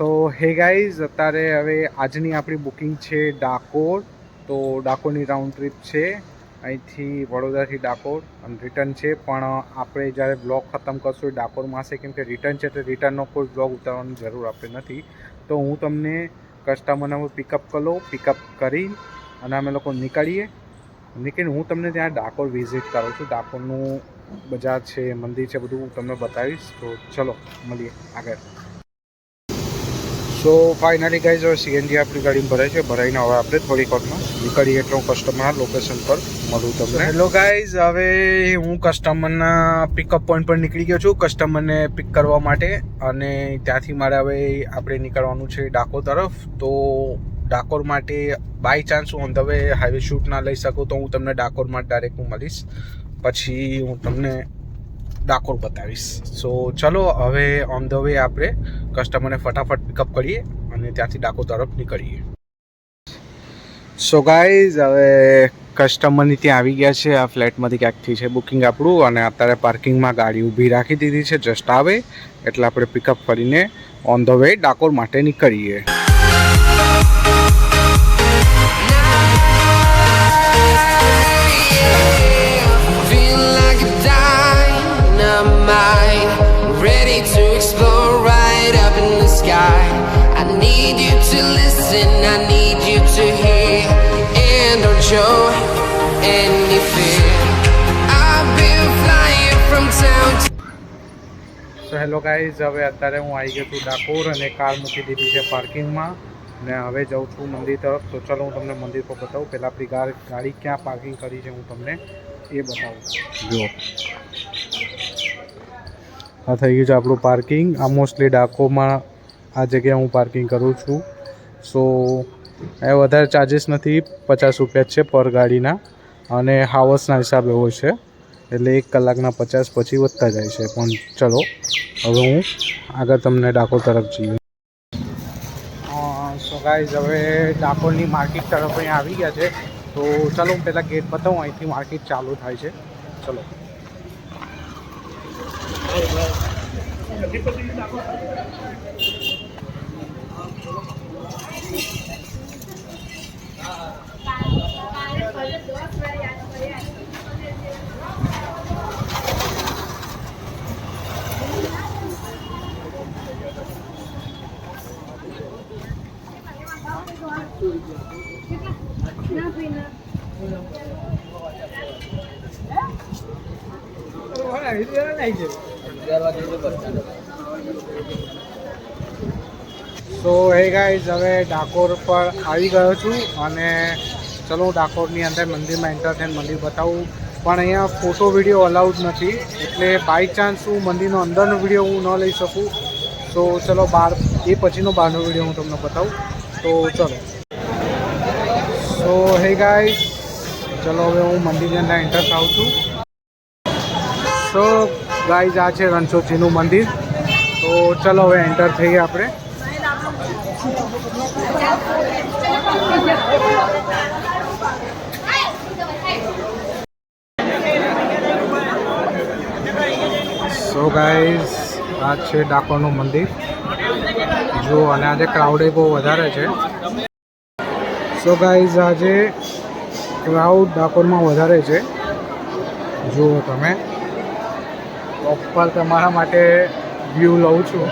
સો hey guys, અત્યારે હવે આજની આપણી બુકિંગ છે ડાકોર. તો ડાકોરની રાઉન્ડ ટ્રીપ છે અહીંથી વડોદરાથી ડાકોર અને રિટર્ન છે. પણ આપણે જ્યારે બ્લોગ ખતમ કરશું એ ડાકોરમાં હશે, કેમ કે રિટર્ન છે તો રિટર્નનો કોઈ બ્લોગ ઉતારવાની જરૂર આપણે નથી. તો હું તમને કસ્ટમરને પિકઅપ પિકઅપ કરી અને અમે લોકો નીકળીને હું તમને ત્યાં ડાકોર વિઝિટ કરું છું. ડાકોરનું બજાર છે, મંદિર છે, બધું હું તમને બતાવીશ. તો ચલો મળીએ આગળ. સો ફાઇનલી ગાઈઝ, હવે સીએનજી આપણી ગાડીમાં ભરાય છે. ભરાઈને હવે આપણે થોડીક વારમાં નીકળીએ એટલે હું કસ્ટમરના લોકેશન પર મળું તમને. હેલો ગાઈઝ, હવે હું કસ્ટમરના પિકઅપ પોઈન્ટ પર નીકળી ગયો છું કસ્ટમરને પિક કરવા માટે. અને ત્યાંથી મારે હવે આપણે નીકળવાનું છે ડાકોર તરફ. તો ડાકોર માટે બાય ચાન્સ હું on the way highway shoot ના લઈ શકું તો હું તમને ડાકોરમાં ડાયરેક્ટ હું મળીશ, પછી હું તમને ડાકોર બતાવીશ. સો ચલો હવે ઓન ધ વે આપણે કસ્ટમરને ફટાફટ પિકઅપ કરીએ અને ત્યાંથી ડાકોર તરફ નીકળીએ. સો ગાઈઝ, હવે કસ્ટમરની ત્યાં આવી ગયા છે. આ ફ્લેટમાંથી ક્યાંકથી છે બુકિંગ આપણું, અને અત્યારે પાર્કિંગમાં ગાડી ઊભી રાખી દીધી છે. જસ્ટ આવે એટલે આપણે પિકઅપ કરીને ઓન ધ વે ડાકોર માટે નીકળીએ. To explore right up in the sky. I need you to listen, I need you to hear, and don't show any fear. I've been flying from town to... so hello guys, હવે અત્યારે હું આવી ગયો છું ડાકોર અને car મૂકી દીધી છે પાર્કિંગમાં ને હવે જાઉં છું મંદિર તરફ. તો ચલો હું તમને મંદિર પર બતાવું. પહેલાં આપણી ગાડી ક્યાં પાર્કિંગ કરી છે હું તમને એ બતાવું. જુઓ, આ થઈ ગયું છે આપણું પાર્કિંગ. આ મોસ્ટલી ડાકોરમાં આ જગ્યાએ હું પાર્કિંગ કરું છું. સો એ વધારે ચાર્જીસ નથી, 50 રૂપિયા જ છે પર ગાડીના, અને હાવર્સના હિસાબે હોય છે. એટલે 1 કલાકના 50, પછી વધતા જાય છે. પણ ચલો હવે હું આગળ તમને ડાકોર તરફ જઈએ. સો ગાઈઝ, હવે ડાકોરની માર્કેટ તરફ અહીંયા આવી ગયા છે. તો ચાલો હું પહેલાં ગેટ બતાવું, અહીંથી માર્કેટ ચાલુ થાય છે. ચલો. સો હે ગાઈઝ, હવે ડાકોર પર આવી ગયો છું અને ચલો હું ડાકોરની અંદર મંદિરમાં એન્ટર થઈને મંદિર બતાવું. પણ અહીંયા ફોટો વિડીયો અલાઉડ નથી, એટલે બાય ચાન્સ હું મંદિરનો અંદરનો વિડીયો હું ન લઈ શકું. તો ચલો બહાર એ પછીનો બહારનો વિડીયો હું તમને બતાવું. તો ચલો. સો હે ગાઈઝ, ચલો હવે હું મંદિરની અંદર એન્ટર થાઉં છું. સો ગાઈઝ, આ છે રણછોડજીનું મંદિર. તો ચલો હવે એન્ટર થઈએ આપણે. સો ગાઈઝ, આ છે ડાકોરનું મંદિર જુઓ, અને આજે ક્રાઉડ બહુ વધારે છે. સો ગાઈઝ, આજે ક્રાઉડ ડાકોરમાં વધારે છે. જુઓ તમે, પ્રોપર તમારા માટે વ્યૂ લઉં છું.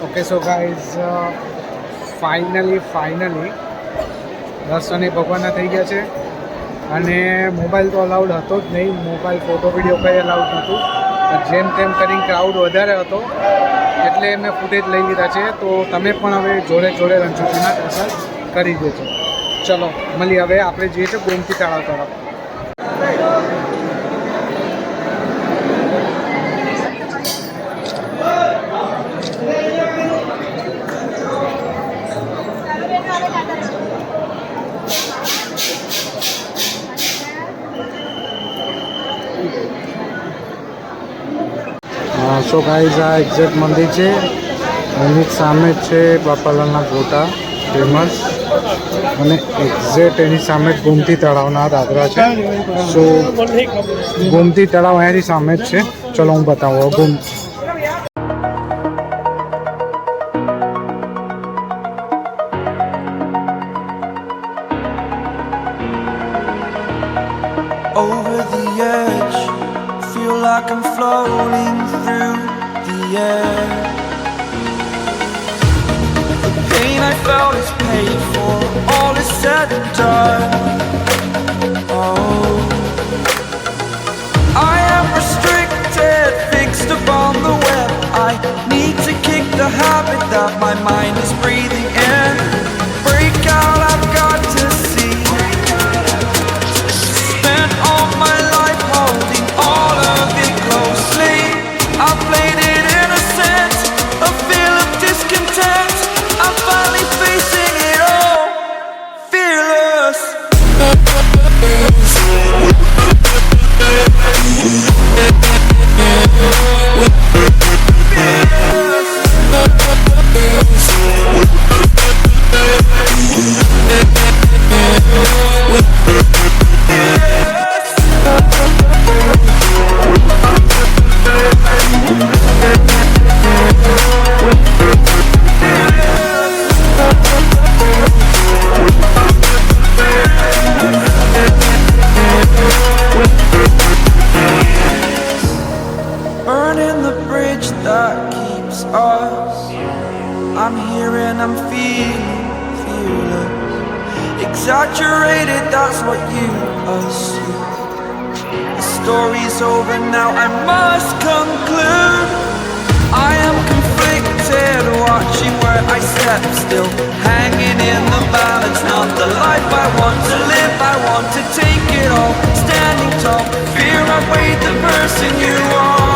ઓકે, સો ગાઈઝ, ફાઇનલી દર્શન એ ભગવાનના થઈ ગયા છે. અને મોબાઈલ તો અલાઉડ હતો જ નહીં, મોબાઈલ ફોટો વિડીયો કંઈ અલાઉડ નહોતું. જેમ તેમ કરીને ક્રાઉડ વધારે હતો એટલે મેં ફૂટેજ લઈ લીધા છે. તો તમે પણ હવે જોડે રણછોડજીના દર્શન કરી દેજો. ચલો મળીએ. હવે આપણે જઈએ છીએ ગોમતી તળાવ તરફ. સો ગાઈઝ, આ એક્ઝેક્ટ મંદિર છે, એની સામે જ છે બાપાલાલના ગોટા ફેમસ. અને એક્ઝેક્ટ એની સામે જ ગોમતી તળાવના દાદરા છે. સો ગોમતી તળાવ અહીંયાથી સામે જ છે. ચલો હું બતાવું. Over the edge, feel like I'm floating through the air. The pain I felt is paid for, all is said and done. Oh, I am restricted, fixed upon the web. I need to kick the habit that my mind is breathing in. Break out, I've got to see. Spent all my life holding all of it closely. I played it innocent, a feel of discontent. I'm finally facing it all, fearless. Burning the bridge that keeps us. I'm here and I'm feeling fearless. Exaggerated, that's what you assume. The story's over now, I must conclude. I am conflicted, watching where I step still, hanging in the balance. Not the life I want to live, I want to take it all. Standing tall, fear I weighed the person you are.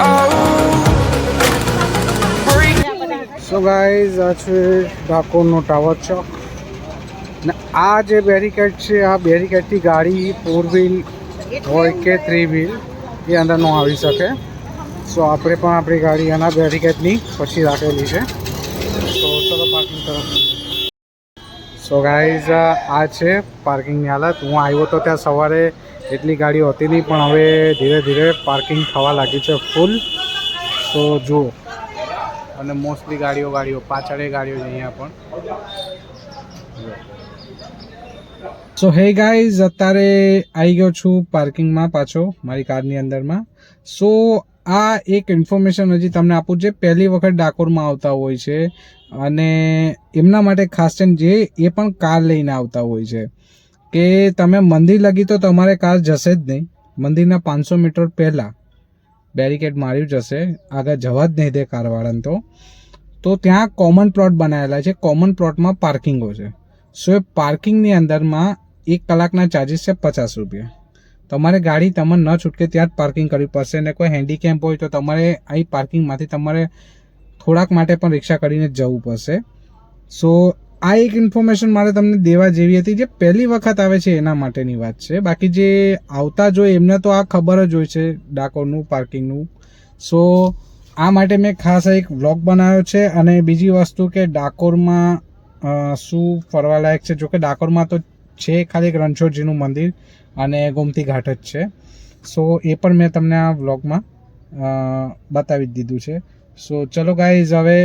Oh, break. So guys આ છે ડાકોરનો tower ચોક. ને આ જે barricade છે, આ બેરિકેડથી ગાડી 4 wheel હોય કે 3 વ્હીલ એ અંદર ન આવી શકે. સો આપણે પણ આપણી ગાડી આના બેરિકેડની પછી રાખેલી છે. તો ચલો પાર્કિંગ તરફ. સો ગાઈઝ આ છે પાર્કિંગની હાલત. હું આવ્યો તો ત્યાં સવારે એટલી ગાડીઓ હતી નહીં, પણ હવે ધીરે ધીરે પાર્કિંગ થવા લાગી છે ફૂલ. તો જુઓ, અને મોસ્ટલી ગાડીઓ પાછળ ગાડીઓ છે અહીંયા પણ. સો હે ગાઈઝ, અત્યારે આવી ગયો છું પાર્કિંગમાં પાછો મારી કારની અંદરમાં. સો આ એક ઇન્ફોર્મેશન હજી તમને આપું, જે પહેલી વખત ડાકોરમાં આવતા હોય છે અને એમના માટે ખાસ છે જે એ પણ કાર લઈને આવતા હોય છે કે તમે મંદિર લગી તો તમારે કાર જશે જ નહીં. મંદિરના 500 મીટર પહેલાં બેરિકેડ માર્યું જશે, આગળ જવા જ નહીં દે કારવાળાને. તો ત્યાં કોમન પ્લોટ બનાવેલા છે. કોમન પ્લોટમાં પાર્કિંગો છે. સો એ પાર્કિંગની અંદરમાં 1 કલાકના ચાર્જિસ છે 50 રૂપિયા. તમારે ગાડી તમને ન છૂટકે ત્યાં જ પાર્કિંગ કરવી પડશે. અને કોઈ હેન્ડીકેપ હોય તો તમારે અહીં પાર્કિંગમાંથી તમારે થોડાક માટે પણ રિક્ષા કરીને જવું પડશે. સો આ એક ઇન્ફોર્મેશન મારે તમને દેવા જેવી હતી. જે પહેલી વખત આવે છે એના માટેની વાત છે. બાકી જે આવતા જ હોય એમને તો આ ખબર જ હોય છે ડાકોરનું પાર્કિંગનું. સો આ માટે મેં ખાસ એક વ્લોગ બનાવ્યો છે. અને બીજી વસ્તુ કે ડાકોરમાં શું ફરવાલાયક છે. જોકે ડાકોરમાં તો છે ખાલી એક રણછોડજીનું મંદિર અને ગોમતી ઘાટ જ છે. સો એ પણ મેં તમને આ વ્લોગમાં બતાવી જ દીધું છે. સો ચલો ગાઈઝ, હવે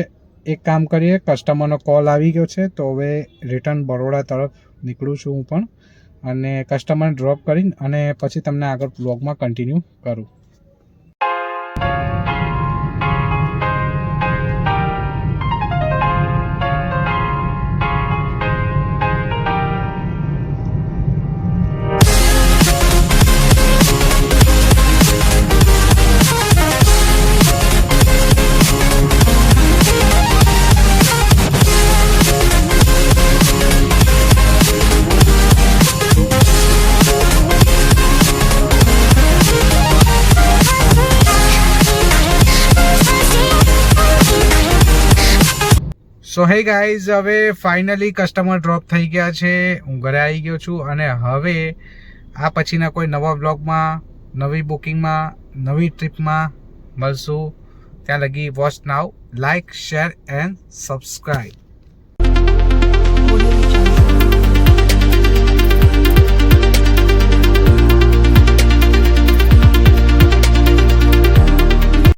એક કામ કરીએ. કસ્ટમરનો કોલ આવી ગયો છે, તો હવે રિટર્ન બરોડા તરફ નીકળું છું હું પણ. અને કસ્ટમરને ડ્રોપ કરીને અને પછી તમને આગળ વ્લોગમાં કન્ટિન્યુ કરું. સો હે ગાઈઝ, હવે ફાઇનલી કસ્ટમર ડ્રોપ થઈ ગયા છે. હું ઘરે આવી ગયો છું. અને હવે આ પછીના કોઈ નવા બ્લોગમાં, નવી બુકિંગમાં, નવી ટ્રીપમાં મળશું. ત્યાં લગી watch now, like, share and subscribe.